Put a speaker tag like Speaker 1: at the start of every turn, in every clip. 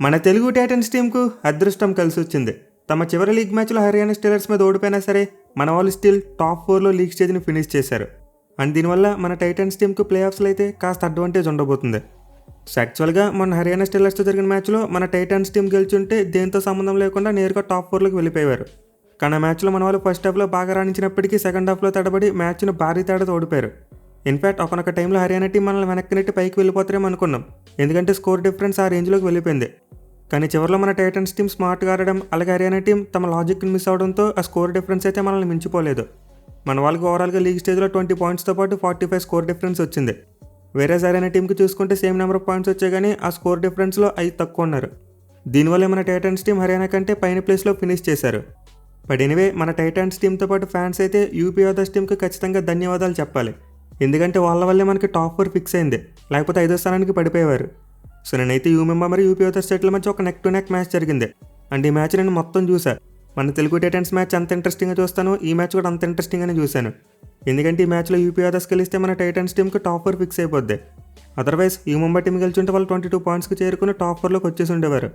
Speaker 1: మన తెలుగు టైటన్స్ టీంకు అదృష్టం కలిసి వచ్చింది. తమ చివరి లీగ్ మ్యాచ్లో హర్యానా స్టీలర్స్ మీద ఓడిపోయినా సరే మన వాళ్ళు స్టిల్ టాప్ 4లో లీగ్ స్టేజ్ని ఫినిష్ చేశారు. అండ్ దీనివల్ల మన టైటన్స్ టీంకు ప్లే ఆఫ్స్లో అయితే కాస్త అడ్వాంటేజ్ ఉండబోతుంది. సో యాక్చువల్గా మన హర్యానా స్టీలర్స్తో జరిగిన మ్యాచ్లో మన టైటన్స్ టీం గెలిచుంటే దేంతో సంబంధం లేకుండా నేరుగా టాప్ 4లోకి వెళ్ళిపోయారు. కానీ ఆ మ్యాచ్లో మన వాళ్ళు ఫస్ట్ హాఫ్లో బాగా రాణించినప్పటికీ సెకండ్ హాఫ్లో తడబడి మ్యాచ్ను భారీ తేడాతో ఓడిపోయారు. ఇన్ఫ్యాక్ట్ ఒకనొక టైంలో హర్యానా టీం మనల్ని వెనక్కి నెట్టి పైకి వెళ్ళిపోతారేమో అనుకున్నాం, ఎందుకంటే స్కోర్ డిఫరెన్స్ ఆ రేంజ్లోకి వెళ్ళిపోయింది. కానీ చివరిలో మన టైటన్స్ టీం స్మార్ట్గా ఆడడం, అలాగే హర్యానా టీం తమ లాజిక్ని మిస్ అవడంతో ఆ స్కోర్ డిఫరెన్స్ అయితే మనల్ని మించిపోలేదు. మన వాళ్ళకి ఓవరాల్గా లీగ్ స్టేజ్లో 20 పాయింట్స్తో పాటు 45 స్కోర్ డిఫరెన్స్ వచ్చింది. వేరే హర్యానా టీంకి చూసుకుంటే సేమ్ నెంబర్ ఆఫ్ పాయింట్స్ వచ్చాయి, కానీ ఆ స్కోర్ డిఫరెన్స్లో 5 తక్కువ ఉన్నారు. దీనివల్ల మన టైటన్స్ టీం హర్యానా కంటే పైన ప్లేస్లో ఫినిష్ చేశారు. బట్ ఎనీవే, మన టైటన్స్ టీంతో పాటు ఫ్యాన్స్ అయితే యూపీ ఓదర్స్ టీంకి ఖచ్చితంగా ధన్యవాదాలు చెప్పాలి. ఎందుకంటే వాళ్ళ వల్లే మనకి టాప్ 4 ఫిక్స్ అయింది, లేకపోతే 5వ స్థానానికి పడిపోయేవారు. సో నేనైతే యూమెంబా మరియు యూపీ ఓదర్స్ జట్ల మధ్య ఒక నెక్ టు నెక్ మ్యాచ్ జరిగింది. అండ్ ఈ మ్యాచ్ నేను మొత్తం చూసాను. మన తెలుగు టైటన్స్ మ్యాచ్ అంత ఇంట్రెస్టింగ్గా చూస్తాను, ఈ మ్యాచ్ కూడా అంత ఇంట్రెస్టింగ్గానే చూశాను. ఎందుకంటే ఈ మ్యాచ్లో యూపీ ఓదర్స్ గెలిస్తే మన టైటన్స్ టీంకి టాప్ 4 ఫిక్స్ అయిపోద్ది. అదర్వైజ్ యూమెంబా టీం గెలిచుంటే వాళ్ళు 22 పాయింట్స్కి చేరుకుని టాప్ 4లోకి వచ్చేసి ఉండేవారు.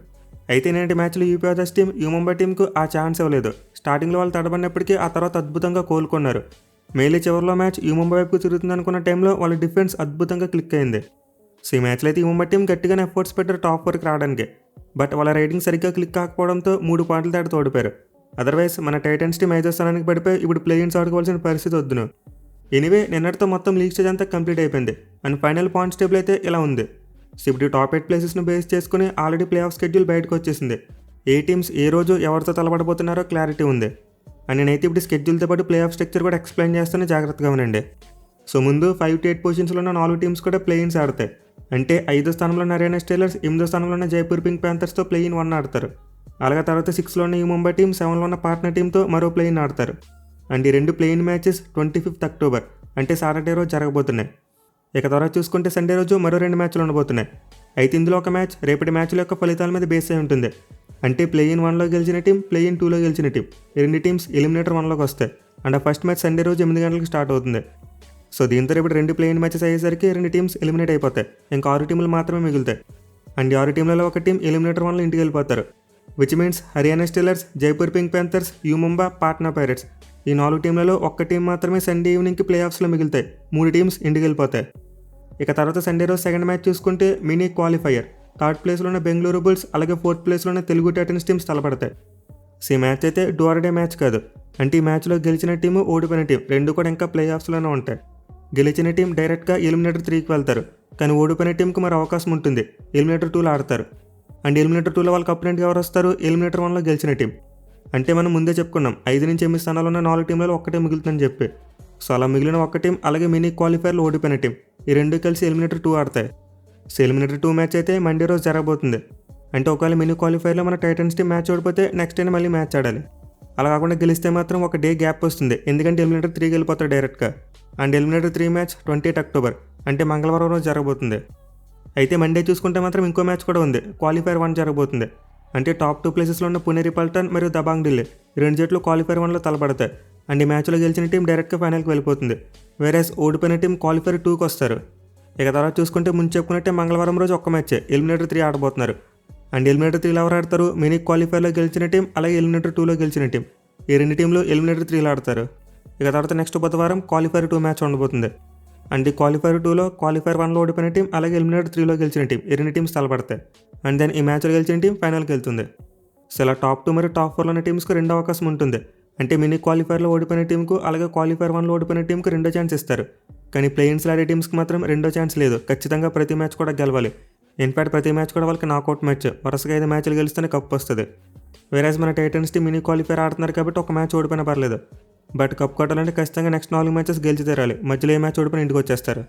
Speaker 1: అయితే నేటి మ్యాచ్లో యూపీ ఓదర్స్ టీం యూమెంబా టీంకు ఆ ఛాన్స్ ఇవ్వలేదు. స్టార్టింగ్లో వాళ్ళు తడబడినప్పటికీ ఆ తర్వాత అద్భుతంగా కోలుకున్నారు. మెయిన్లీ చివరిలో మ్యాచ్ యూమెంబా వైపుకు తిరుగుతుంది అనుకున్న టైంలో వాళ్ళ డిఫెన్స్ అద్భుతంగా క్లిక్ అయింది. సో ఈ మ్యాచ్లో అయితే యూమెంబా టీం గట్టిగానే ఎఫర్ట్స్ పెట్టారు టాప్ 4కి రావడానికి. బట్ వాళ్ళ రైడింగ్ సరిగ్గా క్లిక్ కాకపోవడంతో 3 పాయింట్ల తేడాతో ఓడిపోయారు. అదర్వైజ్ మన టైటన్స్ టీం 5వ స్థానానికి పడిపోయి ఇప్పుడు ప్లేయిన్స్ ఆడుకోవాల్సిన పరిస్థితి వద్దును. ఎనీవే, నిన్నటితో మొత్తం లీగ్ స్టేజ్ అంతా కంప్లీట్ అయిపోయింది. అండ్ ఫైనల్ పాయింట్స్ టేబుల్ అయితే ఇలా ఉంది. సో ఇప్పుడు టాప్ 8 ప్లేసెస్ను బేస్ చేసుకుని ఆల్రెడీ ప్లే ఆఫ్ షెడ్యూల్ బయటకు వచ్చేసింది. ఏ టీమ్స్ ఏ రోజు ఎవరితో తలబడబోతున్నారో క్లారిటీ ఉంది. అండ్ నేనైతే ఇప్పుడు షెడ్యూల్తో పాటు ప్లే ఆఫ్ స్ట్రక్చర్ కూడా ఎక్స్ప్లెయిన్ చేస్తాను, జాగ్రత్తగా ఉండండి. సో ముందు 5 to 8 పొజిషన్స్లో ఉన్న 4 టీమ్స్ కూడా ప్లేయిన్స్ ఆడతాయి. అంటే 5వ స్థానంలో ఉన్న హర్యానా స్టీలర్స్, 8వ స్థానంలో ఉన్న జైపూర్ పింక్ ప్యాంథర్స్తో ప్లేయిన్ 1 ఆడతారు. అలాగే తర్వాత 6లో ఉన్న ఈ ముంబై టీం, 7లో ఉన్న పాట్నా టీంతో మరో ప్లేయిన్ ఆడతారు. అండ్ ఈ 2 ప్లేయిన్ మ్యాచెస్ 25th అక్టోబర్ అంటే సాటర్డే రోజు జరగబోతున్నాయి. ఇక తర్వాత చూసుకుంటే సండే రోజు మరో 2 మ్యాచ్లు ఉండబోతున్నాయి. అయితే ఇందులో ఒక మ్యాచ్ రేపటి మ్యాచ్ల యొక్క ఫలితాల మీద బేస్ అయి ఉంటుంది. అంటే ప్లేయిన్ 1లో గెలిచిన టీం, ప్లేయిన్ 2లో గెలిచిన టీం, ఈ 2 టీమ్స్ ఎలిమినేటర్ 1లోకి వస్తాయి. అండ్ ఆ ఫస్ట్ మ్యాచ్ సండే రోజు 8 గంటలకు స్టార్ట్ అవుతుంది. సో దీంతో రేపు 2 ప్లేయిన్ మ్యాచెస్ అయ్యేసరికి 2 టీమ్స్ ఎలిమినేట్ అయిపోతాయి. ఇంకా 6 టీంలు మాత్రమే మిగులుతాయి. అండ్ 6 టీంలలో ఒక టీం ఎలిమినేటర్ 1లో ఇంటికి వెళ్ళిపోతారు. Which means Haryana steelers, Jaipur pink panthers, U Mumba, Patna pirates, ఈ 4 టీంలలో ఒక్క టీం మాత్రమే సండే ఈవినింగ్కి ప్లే ఆఫ్స్లో మిగులుతాయి. 3 టీమ్స్ ఇంటికి వెళ్ళిపోతాయి. ఇక తర్వాత సండే రోజు సెకండ్ మ్యాచ్ చూసుకుంటే మినీ క్వాలిఫైయర్ 3rd ప్లేస్లో ఉన్న బెంగళూరు బుల్స్, అలాగే 4th ప్లేస్లో ఉన్న తెలుగు టైటన్స్ టీమ్స్ తలపడతాయి. సో ఈ మ్యాచ్ అయితే డూ ఆర్ డే మ్యాచ్ కాదు. అంటే ఈ మ్యాచ్లో గెలిచిన టీము, ఓడిపోయిన టీం 2 కూడా ఇంకా ప్లే ఆఫ్స్లోనే ఉంటాయి. గెలిచిన టీం డైరెక్ట్గా ఎలిమినేటర్ 3కి వెళ్తారు, కానీ ఓడిపోయిన టీంకి మరి అవకాశం ఉంటుంది, ఎలిమినేటర్ 2లో ఆడతారు. అండ్ ఎలిమినేటర్ 2లో వాళ్ళకి అపోనెంట్గా ఎవరు వస్తారు? ఎలిమినేటర్ 1లో గెలిచిన టీం. అంటే మనం ముందే చెప్పుకున్నాం 5 నుంచి 8 స్థానాలు ఉన్న 4 టీంలలో ఒక్కటే మిగులుతుందని చెప్పి. సో అలా మిగిలిన ఒక్క టీం, అలాగే మినీ క్వాలిఫైర్లో ఓడిపోయిన టీం, ఈ 2 కలిసి ఎలిమినేటర్ 2 ఆడతాయి. సో ఎలిమినేటర్ 2 మ్యాచ్ అయితే మండే రోజు జరగబోతుంది. అంటే ఒకవేళ మినీ క్వాలిఫైర్లో మన టైటన్స్ టీం మ్యాచ్ ఓడిపోతే నెక్స్ట్ డే మళ్ళీ మ్యాచ్ ఆడాలి. అలా కాకుండా గెలిస్తే మాత్రం ఒక డే గ్యాప్ వస్తుంది, ఎందుకంటే ఎలిమినేటర్ 3కి వెళ్ళిపోతారు డైరెక్ట్గా. And eliminator 3 match 28th October అంటే మంగళవారం రోజు జరగబోతుంది. అయితే మండే చూసుకుంటే మాత్రం ఇంకో మ్యాచ్ కూడా ఉంది, క్వాలిఫైర్ 1 జరగబోతుంది. అంటే టాప్ 2 ప్లేసెస్లో ఉన్న పుణె రిపల్టన్ మరియు దబాంగ్ ఢిల్లీ, ఈ 2 జట్లు క్వాలిఫైర్ 1లో తలపడతాయి. అండ్ ఈ మ్యాచ్లో గెలిచిన టీం డైరెక్ట్గా ఫైనల్కి వెళ్ళిపోతుంది. వేరేస్ ఓడిపోయిన టీం క్వాలిఫైర్ 2కి వస్తారు. ఇక తర్వాత చూసుకుంటే ముందు చెప్పుకున్నట్టే మంగళవారం రోజు ఒక్క మ్యాచ్ ఎలిమినేటర్ 3 ఆడబోతున్నారు. అండ్ ఎలిమినేటర్ 3లో ఎవరు ఆడతారు? మినీ క్వాలిఫైర్లో గెలిచిన టీం, అలాగే ఎలిమినేటర్ 2లో గెలిచిన టీం, ఈ 2 టీంలు ఎలిమినేటర్ 3లో ఆడతారు. ఇక తర్వాత నెక్స్ట్ బుధవారం క్వాలిఫైర్ 2 మ్యాచ్ ఉండబోతుంది. అండ్ ఈ క్వాలిఫైర్ 2లో క్వాలిఫైర్ 1లో ఓడిపోయిన టీం, అలాగే ఎలిమినేటర్ 3లో గెలిచిన టీం, ఈ 2 టీమ్స్ తలపడతాయి. అండ్ దెన్ ఈ మ్యాచ్లో గెలిచిన టీం ఫైనల్కి వెళ్తుంది. సో ఇలా టాప్ 2 మరియు టాప్ 4లో ఉన్న టీమ్స్కి 2 అవకాశం ఉంటుంది. అంటే మినీ క్వాలిఫైర్లో ఓడిపోయిన టీంకు, అలాగే క్వాలిఫైర్ 1లో ఓడిపోయిన టీంకి 2 ఛాన్స్ ఇస్తారు. కానీ ప్లేయిన్స్ ఆడే టీమ్స్కి మాత్రం 2 ఛాన్స్ లేదు, ఖచ్చితంగా ప్రతి మ్యాచ్ కూడా గెలవాలి. ఇన్ఫాక్ట్ ప్రతి మ్యాచ్ కూడా వాళ్ళకి నాకౌట్ మ్యాచ్, వరుసగా 5 మ్యాచ్లు గెలిస్తేనే కప్ వస్తుంది. వేరేజ్ మన టైటన్స్ టీం మినీ క్వాలిఫైర్ ఆడుతున్నారు కాబట్టి ఒక మ్యాచ్ ఓడిపోయినా పర్లేదు. బట్ కప్ కొట్టాలంటే ఖచ్చితంగా నెక్స్ట్ 4 మ్యాచెస్ గెలిచి తీరాలి, మధ్యలో ఏ మ్యాచ్ ఓడిపోయిన ఇంటికి వచ్చేస్తారు.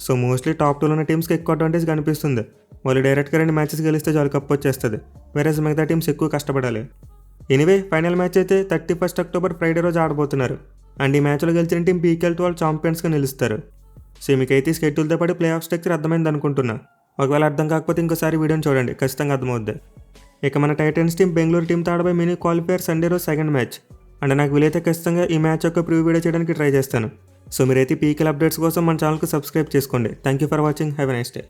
Speaker 1: సో మోస్ట్లీ టాప్ 2లో ఉన్న టీమ్స్కి ఎక్కువ అడ్వాంటేజ్ కనిపిస్తుంది. వాళ్ళు డైరెక్ట్గా 2 మ్యాచెస్ గెలిస్తే చాలు కప్ వచ్చేస్తుంది. వేరేజ్ మిగతా టీమ్స్ ఎక్కువ కష్టపడాలి. ఎనీవే, ఫైనల్ మ్యాచ్ అయితే 31st అక్టోబర్ ఫ్రైడే రోజు ఆడబోతున్నారు. అండ్ ఈ మ్యాచ్లో గెలిచిన టీం పీకేఎల్ 12 ఛాంపియన్స్గా నిలుస్తారు. సో మీకైతే స్కెడ్యూల్తో పాటు ప్లే ఆఫ్ స్ట్రక్చర్ అర్థమైంది అనుకుంటున్నా. ఒకవేళ అర్థం కాకపోతే ఇంకోసారి వీడియోని చూడండి, ఖచ్చితంగా అర్థమవుద్ది. ఇక మన టైటన్స్ టీం బెంగళూరు టీంతో ఆడబోయే మినీ క్వాలిఫైర్ సండే రోజు సెకండ్ మ్యాచ్. అండ్ నాకు వీలైతే ఖచ్చితంగా ఈ మ్యాచ్ యొక్క ప్రివ్యూ వీడియో చేయడానికి ట్రై చేస్తాను. సో మీరైతే పీకేఎల్ అప్డేట్స్ కోసం మన ఛానల్కి సబ్స్క్రైబ్ చేసుకోండి. Thank you for watching. Have a nice day.